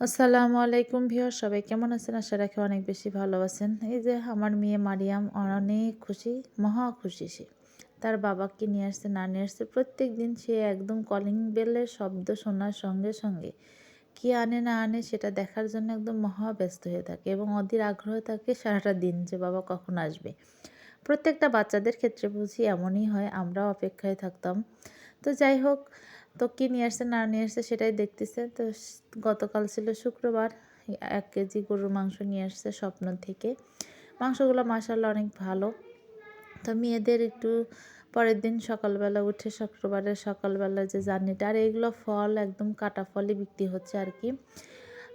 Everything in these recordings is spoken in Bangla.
আসসালামু আলাইকুম ভিউয়ার্স, সবাই কেমন আছেন? আশা রাখি অনেক বেশি ভালো আছেন। এই যে আমার মেয়ে মারিয়াম অনেক খুশি, মহা খুশি সে। তার বাবাকে নিয়ে আসছে, না নিয়ে আসছে, প্রত্যেকদিন সে একদম কলিং বেলের শব্দ শোনার সঙ্গে সঙ্গে কি আনে না আনে সেটা দেখার জন্য একদম মহা ব্যস্ত হয়ে থাকে এবং অধীর আগ্রহ থাকে সারাটা দিন যে বাবা কখন আসবে। প্রত্যেকটা বাচ্চাদের ক্ষেত্রে বুঝি এমনই হয়, আমরাও অপেক্ষায় থাকতাম। তো যাই হোক, তো কী নিয়ে আসছে না নিয়ে আসছে সেটাই দেখতেছে। তো গতকাল ছিল শুক্রবার, 1 কেজি গরুর মাংস নিয়ে আসছে স্বপ্ন থেকে। মাংসগুলো মাশাআল্লাহ অনেক ভালো। তো মেয়েদের একটু পরের দিন সকালবেলা উঠে, শুক্রবারের সকালবেলা যে জার্নিটা, আর এগুলো ফল একদম কাটা ফলই বিক্রি হচ্ছে আর কি।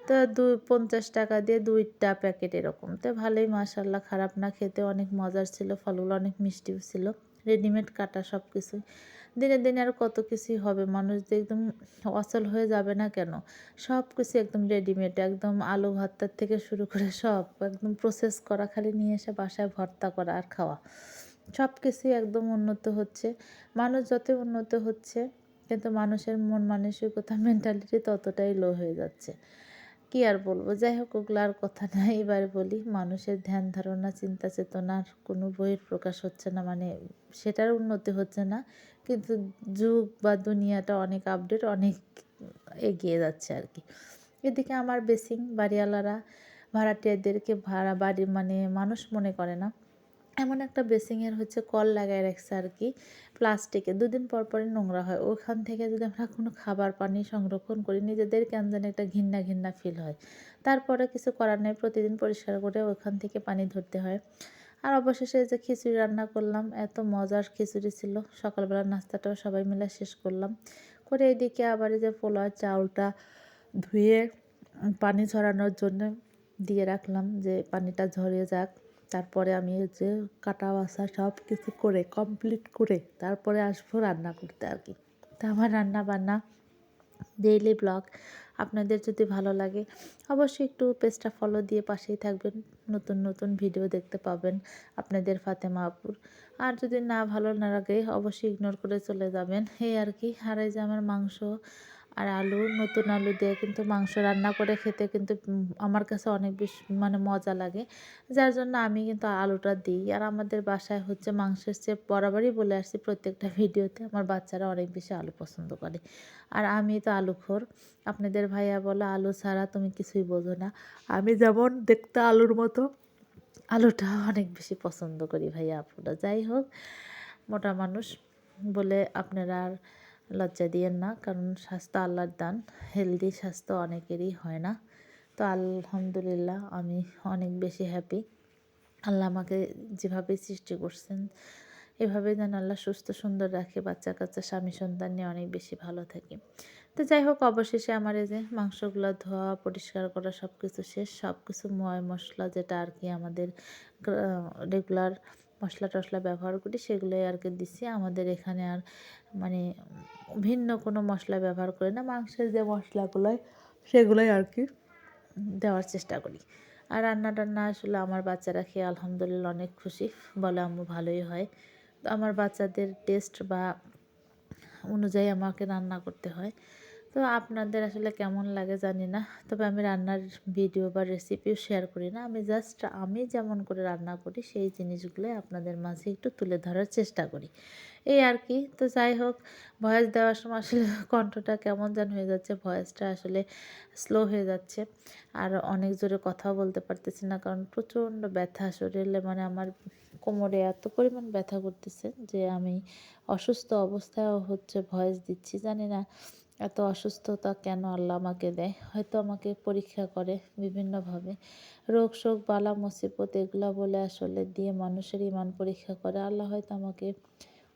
তো 50 টাকা দিয়ে 2টা প্যাকেট এরকম। তো ভালোই মাশাআল্লাহ, খারাপ না, খেতে অনেক মজার ছিল, ফলগুলো অনেক মিষ্টিও ছিল। রেডিমেড কাটা সব কিছুই। দিনে দিনে আর কত কিছুই হবে, মানুষ যে একদম অচল হয়ে যাবে না কেন? সব কিছু একদম রেডিমেড, একদম আলু ভর্তার থেকে শুরু করে সব একদম প্রসেস করা, খালি নিয়ে এসে বাসায় ভর্তা করা আর খাওয়া। সব কিছুই একদম উন্নত হচ্ছে। মানুষ যতই উন্নত হচ্ছে, কিন্তু মানুষের মন মানসিকতা মেন্টালিটি ততটাই লো হয়ে যাচ্ছে। কি আর বলবো? যাই হোক, ওগুলো আর কথা না। এবার বলি, মানুষের ধ্যান ধারণা চিন্তা চেতনার কোনো বহিঃপ্রকাশ হচ্ছে না, মানে সেটার উন্নতি হচ্ছে না। কিন্তু যুগ বা দুনিয়াটা অনেক আপডেট, অনেক এগিয়ে যাচ্ছে আর কি। এদিকে আমার বেসিং বাড়িওয়ালারা ভাড়াটিয়াদেরকে ভাড়া বাড়ি মানে মানুষ মনে করে না। এমন একটা বেসিংয়ের কল লাগায় রাখছে আর কি, প্লাস্টিকে। 2 দিন পর পরই নোংরা হয়। ওখান থেকে যদি আমরা কোনো খাবার পানি সংরক্ষণ করি, নিজেদের কেন জানি একটা ঘিন্না ঘিন্না ফিল হয়। তারপরে কিছু করার নেই, প্রতিদিন পরিষ্কার করে ওখান থেকে পানি ধরতে হয়। আর অবশেষে যে খিচুড়ি রান্না করলাম, এত মজার খিচুড়ি ছিল। সকালবেলার নাস্তাটাও সবাই মিলে শেষ করলাম। করে এদিকে আবার এই যে পোলাওর চাউলটা ধুয়ে পানি ঝরানোর জন্য দিয়ে রাখলাম, যে পানিটা ঝরে যাক। তারপরে আমি যে কাটা বাছা সব কিছু করে কমপ্লিট করে তারপরে আসবো রান্না করতে আর কি। তা আমার রান্না বান্না ডেইলি ব্লগ আপনাদের যদি ভালো লাগে, অবশ্যই একটু পেজটা ফলো দিয়ে পাশেই থাকবেন। নতুন নতুন ভিডিও দেখতে পাবেন আপনাদের ফাতেমা আপুর। আর যদি না ভালো না লাগে, অবশ্যই ইগনোর করে চলে যাবেন, এই আর কি। আর এই যে আমার মাংস আর আলু, নতুন আলু দিয়ে কিন্তু মাংস রান্না করে খেতে কিন্তু আমার কাছে অনেক বেশি মানে মজা লাগে। যার জন্য আমি কিন্তু আলুটা দিই। আর আমাদের বাসায় মাংসের চেয়ে, বরাবরই বলে আসছি প্রত্যেকটা ভিডিওতে, আমার বাচ্চারা অনেক বেশি আলু পছন্দ করে। আর আমি তো আলুখোর। আপনাদের ভাইয়া বলে আলু ছাড়া তুমি কিছুই বোঝো না। আমি যেমন দেখতে আলুর মতো, আলুটা অনেক বেশি পছন্দ করি ভাইয়া আপুরা। যাই হোক, মোটা মানুষ বলে আপনারা আর লজ্জা দিয়েন না, কারণ স্বাস্থ্য আল্লাহর দান। হেলদি স্বাস্থ্য অনেকেরই হয় না। তো আলহামদুলিল্লাহ, আমি অনেক বেশি হ্যাপি। আল্লাহ আমাকে যেভাবে সৃষ্টি করছেন, এভাবে যেন আল্লাহ সুস্থ সুন্দর রাখে, বাচ্চা কাচ্চা স্বামী সন্তান নিয়ে অনেক বেশি ভালো থাকি। তো যাই হোক, অবশেষে আমার এই যে মাংসগুলো ধোয়া পরিষ্কার করা সব কিছু শেষ। সব কিছু ময় মশলা যেটা আর কি আমাদের রেগুলার মশলা টশলা ব্যবহার করি, সেগুলোই আর কি দিচ্ছি। আমাদের এখানে আর মানে ভিন্ন কোনো মশলা ব্যবহার করি না। মাংসের যে মশলাগুলোই, সেগুলোই আর কি দেওয়ার চেষ্টা করি। আর রান্না টান্না আসলে আমার বাচ্চারা খেয়ে আলহামদুলিল্লাহ অনেক খুশি, বলে আম্মু ভালোই হয়। তো আমার বাচ্চাদের টেস্ট বা অনুযায়ী আমাকে রান্না করতে হয়। তো আপনাদের আসলে কেমন লাগে জানি না। তবে আমি রান্নার ভিডিও বা রেসিপিও শেয়ার করি না। আমি জাস্ট আমি যেমন করে রান্না করি সেই জিনিসগুলোই আপনাদের মাঝে একটু তুলে ধরার চেষ্টা করি, এই আর কি। তো যাই হোক, ভয়েস দেওয়ার সময় আসলে কণ্ঠটা কেমন যেন হয়ে যাচ্ছে, ভয়েসটা আসলে স্লো হয়ে যাচ্ছে। আর অনেক জোরে কথাও বলতে পারতেছি না, কারণ প্রচণ্ড ব্যথা শরীরে, মানে আমার কোমরে এত পরিমাণ ব্যথা করতেছে যে আমি অসুস্থ অবস্থায় ভয়েস দিচ্ছি। জানি না এত অসুস্থতা কেন আল্লাহ আমাকে দেয়, হয়তো আমাকে পরীক্ষা করে বিভিন্নভাবে। রোগ শোক বালা মুসিবত এগুলা বলে আসলে দিয়ে মানুষের ইমান পরীক্ষা করে। আল্লাহ হয়তো আমাকে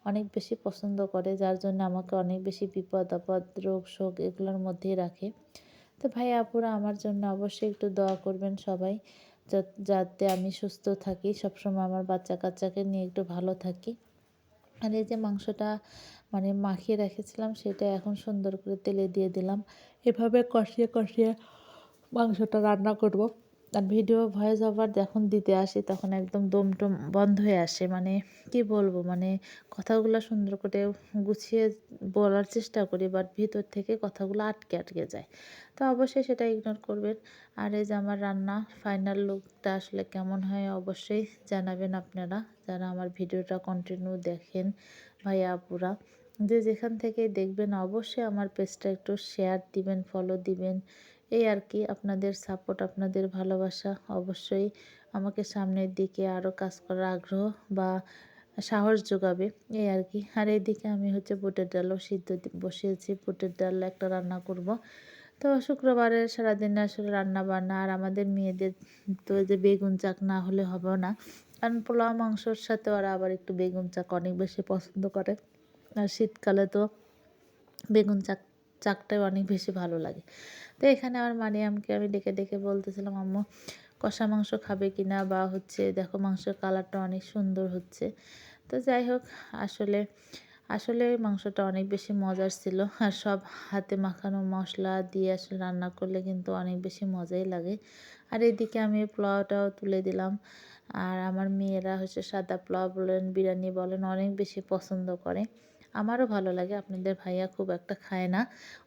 অনেক বেশি পছন্দ করে, যার জন্য আমাকে অনেক বেশি বিপদ আপদ রোগ শোক এগুলোর মধ্যেই রাখে। তো ভাই আপুরা, আমার জন্য অবশ্যই একটু দোয়া করবেন সবাই, যাতে আমি সুস্থ থাকি, সবসময় আমার বাচ্চা কাচ্চাকে নিয়ে একটু ভালো থাকি। আর এই যে মাংসটা মানে মাখিয়ে রেখেছিলাম, সেটা এখন সুন্দর করে তেলে দিয়ে দিলাম। এভাবে কষিয়ে কষিয়ে মাংসটা রান্না করব। আর ভিডিও ভয়েস ওভার যখন দিতে আসি তখন একদম দম টম বন্ধ হয়ে আসে, মানে কি বলবো, মানে কথাগুলো সুন্দর করে গুছিয়ে বলার চেষ্টা করি, বাট ভিতর থেকে কথাগুলো আটকে আটকে যায়। তো অবশ্যই সেটা ইগনোর করবেন। আর এই যে আমার রান্না ফাইনাল লুকটা আসলে কেমন হয় অবশ্যই জানাবেন আপনারা, যারা আমার ভিডিওটা কন্টিনিউ দেখেন, ভাইয়া আপুরা, যে যেখান থেকে দেখবেন অবশ্যই আমার পেজটা একটু শেয়ার দিবেন, ফলো দিবেন। এই আর কি, আপনাদের সাপোর্ট, আপনাদের ভালোবাসা অবশ্যই আমাকে সামনের দিকে আরও কাজ করার আগ্রহ বা সাহস যোগাবে, এই আর কি। আর এইদিকে আমি হচ্ছে বুটের ডালও সিদ্ধ বসিয়েছি, বুটের ডাল একটা রান্না করব। তো শুক্রবারে সারাদিন আসলে রান্না বান্না, আর আমাদের মেয়েদের তো যে বেগুন চাক না হলে হবে না, কারণ পোলাও মাংসর সাথে ওরা আবার একটু বেগুন চাক অনেক বেশি পছন্দ করে। আর শীতকালে তো বেগুন চাকটাই অনেক বেশি ভালো লাগে। তো এখানে আমার মারিয়ামকে আমি ডেকে ডেকে বলতেছিলাম, আম্মু কষা মাংস খাবে কিনা, বা হচ্ছে দেখো মাংসের কালারটা অনেক সুন্দর হচ্ছে। তো যাই হোক, আসলে আসলে মাংসটা অনেক বেশি মজার ছিল। আর সব হাতে মাখানো মশলা দিয়ে আসলে রান্না করলে কিন্তু অনেক বেশি মজাই লাগে। আর এদিকে আমি পোলাওটাও তুলে দিলাম। আর আমার মেয়েরা হচ্ছে সাদা পোলাও বলেন, বিরিয়ানি বলেন, অনেক বেশি পছন্দ করে। আমারও ভালো লাগে, আপনাদের ভাইয়া খুব একটা খায় না,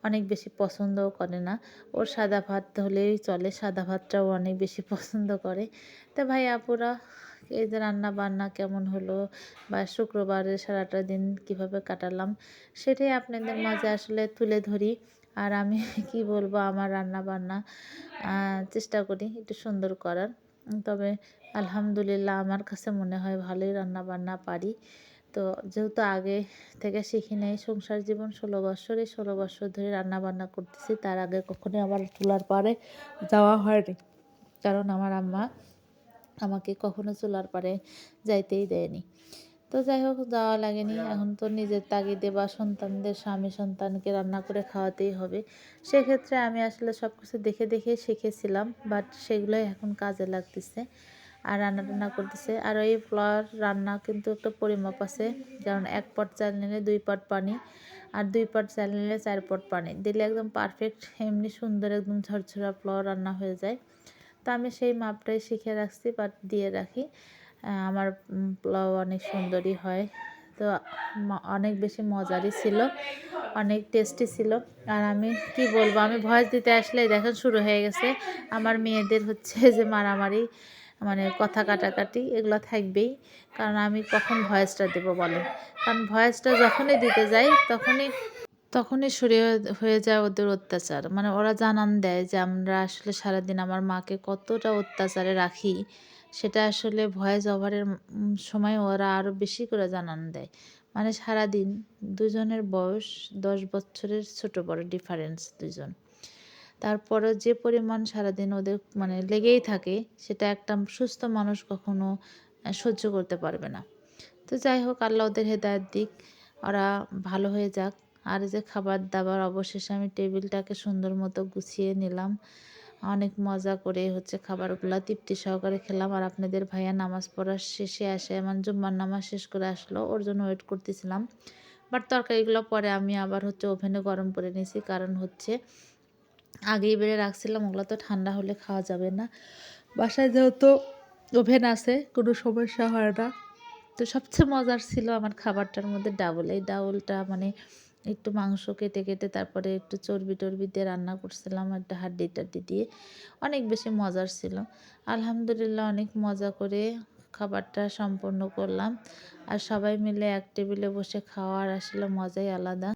অনেক বেশি পছন্দও করে না। ওর সাদা ভাত হলেই চলে, সাদা ভাতটাও অনেক বেশি পছন্দ করে। তো ভাই আপুরা, এই যে রান্না বান্না কেমন হলো, বা শুক্রবারে সারাটা দিন কিভাবে কাটালাম, সেটাই আপনাদের মাঝে আসলে তুলে ধরি। আর আমি কি বলবো, আমার রান্না বান্না চেষ্টা করি একটু সুন্দর করার। তবে আলহামদুলিল্লাহ আমার কাছে মনে হয় ভালোই রান্না বান্না পারি। তো যেহেতু আগে থেকে শিখি নাই, সংসার জীবন 16 বছর, এই 16 বছর ধরে রান্না বান্না করতেছি, তার আগে কখনোই আমার চুলার পাড়ে যাওয়া হয়নি, কারণ আমার আম্মা আমাকে কখনো চুলার পাড়ে যাইতেই দেয়নি। তো যাই হোক, যাওয়া লাগেনি, এখন তো নিজের তাগিদে বা সন্তানদের, স্বামী সন্তানকে রান্না করে খাওয়াতেই হবে। সেক্ষেত্রে আমি আসলে সব কিছু দেখে দেখে শিখেছিলাম, বাট সেগুলোই এখন কাজে লাগতেছে। আর রান্না টান্না করতেছে। আর এই পোলাওর রান্না কিন্তু একটা পরিমাপ আছে, কারণ 1 পট চাল নিলে 2 পট পানি, আর 2 পট চাল নিলে 4 পট পানি দিলে একদম পারফেক্ট, এমনি সুন্দর একদম ঝরঝরা পোলাও রান্না হয়ে যায়। তো আমি সেই মাপটাই শিখে রাখছি বা দিয়ে রাখি। আমার পোলাও অনেক সুন্দরই হয়। তো অনেক বেশি মজারই ছিল, অনেক টেস্টি ছিল। আর আমি কি বলবো, আমি ভয়েস দিতে আসলে দেখেন শুরু হয়ে গেছে আমার মেয়েদের হচ্ছে যে মারামারি, মানে কথা কাটাকাটি এগুলো থাকবেই। কারণ আমি কখন ভয়েসটা দেবো বলেন, কারণ ভয়েসটা যখনই দিতে যাই তখনই শুরু হয়ে যায় ওদের অত্যাচার। মানে ওরা জানান দেয় যে আমরা আসলে সারাদিন আমার মাকে কতটা অত্যাচারে রাখি, সেটা আসলে ভয়েস ওভারের সময় ওরা আরও বেশি করে জানান দেয়। মানে সারাদিন দুজনের বয়স 10 বছরের ছোট বড় ডিফারেন্স দুজন। তারপরেও যে পরিমাণ সারাদিন ওদের মানে লেগেই থাকে, সেটা একটা সুস্থ মানুষ কখনো সহ্য করতে পারবে না। তো যাই হোক, আল্লাহ ওদের হেদায়েত দিক, ওরা ভালো হয়ে যাক। আর যে খাবার দাবার অবশেষে আমি টেবিলটাকে সুন্দর মতো গুছিয়ে নিলাম, অনেক মজা করে হচ্ছে খাবারগুলো তৃপ্তি সহকারে খেলাম। আর আপনাদের ভাইয়া নামাজ পড়ার শেষে আসে, মানে জুম্মার নামাজ শেষ করে আসলো, ওর জন্য ওয়েট করতেছিলাম। বাট তরকারিগুলো পরে আমি আবার হচ্ছে ওভেনে গরম করে নিয়েছি, কারণ হচ্ছে আগেই বেড়ে রাখছিলাম, ওগুলো তো ঠান্ডা হলে খাওয়া যাবে না। বাসায় যেহেতু ওভেন আছে, কোনো সমস্যা হয় না। তো সবচেয়ে মজার ছিল আমার খাবারটার মধ্যে ডাউল। এই ডাউলটা মানে একটু মাংস কেটে কেটে তারপরে একটু চর্বি টর্বি দিয়ে রান্না করছিলাম, একটা হাড্ডি টাড্ডি দিয়ে, অনেক বেশি মজার ছিল। আলহামদুলিল্লাহ অনেক মজা করে খাবারটা সম্পন্ন করলাম। আর সবাই মিলে এক টেবিলে বসে খাওয়ার আসলে মজাই আলাদা।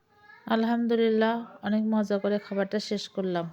আলহামদুলিল্লাহ অনেক মজা করে খাবারটা শেষ করলাম।